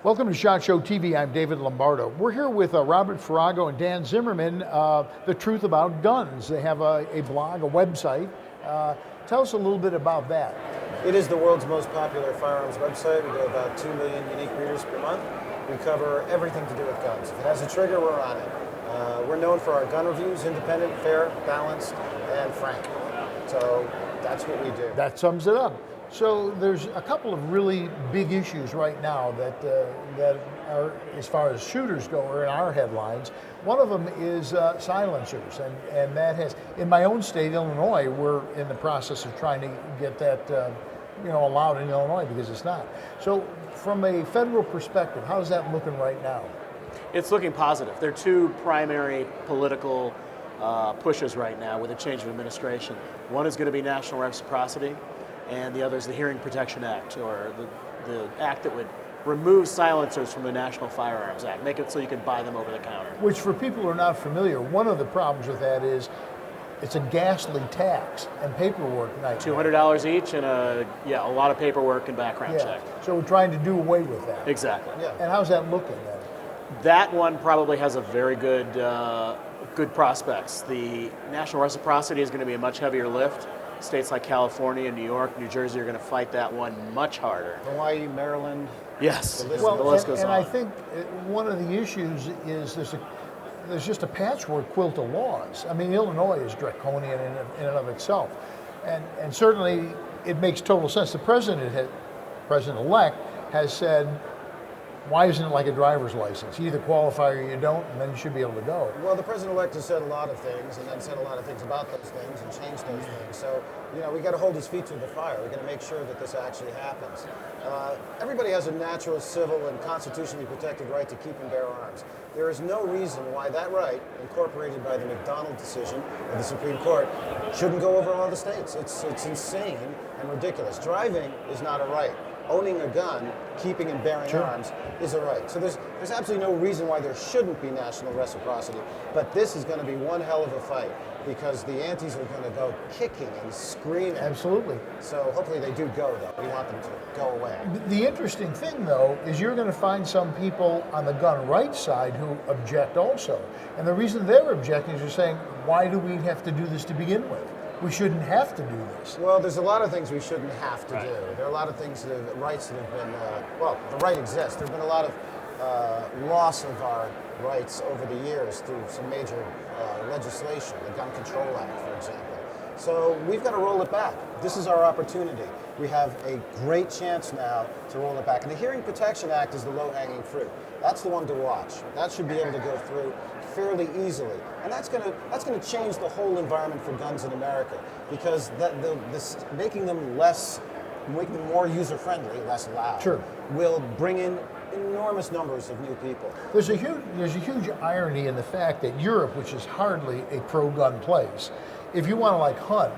Welcome to SHOT Show TV. I'm David Lombardo. We're here with Robert Farago and Dan Zimmerman, The Truth About Guns. They have a blog, a website. Tell us a little bit about that. It is the world's most popular firearms website. We do about 2 million unique readers per month. We cover everything to do with guns. If it has a trigger, we're on it. We're known for our gun reviews, independent, fair, balanced, and frank. So that's what we do. That sums it up. So there's a couple of really big issues right now that are, as far as shooters go, are in our headlines. One of them is silencers, and that has, in my own state, Illinois, we're in the process of trying to get that allowed in Illinois because it's not. So from a federal perspective, how's that looking right now? It's looking positive. There are two primary political pushes right now with a change of administration. One is going to be national reciprocity, and the other is the Hearing Protection Act, or the act that would remove silencers from the National Firearms Act, make it so you can buy them over the counter. Which, for people who are not familiar, one of the problems with that is it's a ghastly tax and paperwork nightmare. $200 each and a lot of paperwork and background check. So we're trying to do away with that. Exactly. Yeah. And how's that looking then? That one probably has a very good prospects. The national reciprocity is going to be a much heavier lift. States like California, New York, New Jersey are going to fight that one much harder. Hawaii, Maryland. Yes, the list goes on. And I think one of the issues is there's just a patchwork quilt of laws. I mean, Illinois is draconian in and of itself. And certainly it makes total sense. The president-elect has said, why isn't it like a driver's license? You either qualify or you don't, and then you should be able to go. Well, the president-elect has said a lot of things, and then said a lot of things about those things, and changed those things. So, we got to hold his feet to the fire. We're going to make sure that this actually happens. Everybody has a natural, civil, and constitutionally protected right to keep and bear arms. There is no reason why that right, incorporated by the McDonald decision of the Supreme Court, shouldn't go over all the states. It's insane and ridiculous. Driving is not a right. Owning a gun, keeping and bearing arms is a right. So there's absolutely no reason why there shouldn't be national reciprocity. But this is going to be one hell of a fight because the antis are going to go kicking and screaming. Absolutely. So hopefully they do go, though. We want them to go away. The interesting thing, though, is you're going to find some people on the gun rights side who object also. And the reason they're objecting is they're saying, why do we have to do this to begin with? We shouldn't have to do this. Well, there's a lot of things we shouldn't have to do. There are a lot of things, rights that have been, the right exists. There's been a lot of loss of our rights over the years through some major legislation, the Gun Control Act, for example. So we've got to roll it back. This is our opportunity. We have a great chance now to roll it back. And the Hearing Protection Act is the low-hanging fruit. That's the one to watch. That should be able to go through fairly easily. And that's going to change the whole environment for guns in America because making them more user-friendly, less loud, will bring in enormous numbers of new people. There's a huge irony in the fact that Europe, which is hardly a pro-gun place, if you want to hunt,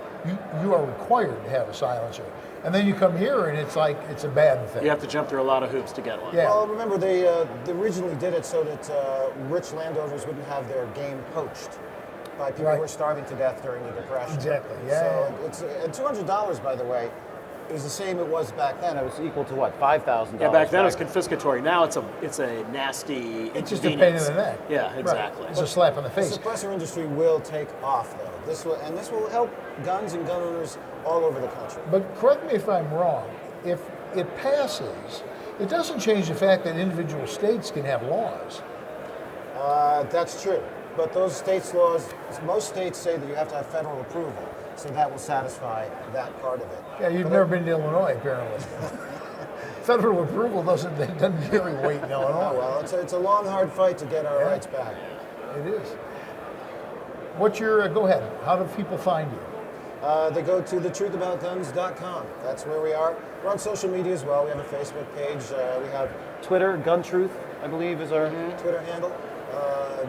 you are required to have a silencer. And then you come here and it's like it's a bad thing. You have to jump through a lot of hoops to get one. Yeah. Well, remember they originally did it so that rich landowners wouldn't have their game poached by people who were starving to death during the Depression. Exactly. Yeah. So it's $200, by the way, is the same it was back then. It was equal to what, $5,000? Yeah, back then it was confiscatory. Now it's a nasty. It's just a pain in the neck. Yeah, exactly. Right. It's a slap in the face. The suppressor industry will take off, though. This will help guns and gun owners all over the country. But correct me if I'm wrong. If it passes, it doesn't change the fact that individual states can have laws. That's true. But those states' laws, most states say that you have to have federal approval. So that will satisfy that part of it. Yeah, you've never been to Illinois, apparently. Federal approval doesn't really wait in Illinois. Oh, well, it's a long, hard fight to get our rights back. It is. What's your, go ahead, how do people find you? They go to thetruthaboutguns.com. That's where we are. We're on social media as well. We have a Facebook page. We have Twitter, Gun Truth, I believe, is our Twitter handle.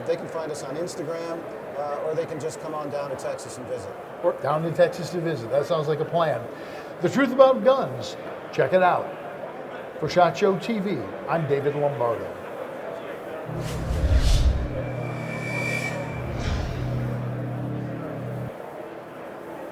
They can find us on Instagram, or they can just come on down to Texas and visit. Down to Texas to visit. That sounds like a plan. The Truth About Guns. Check it out. For SHOT Show TV, I'm David Lombardo.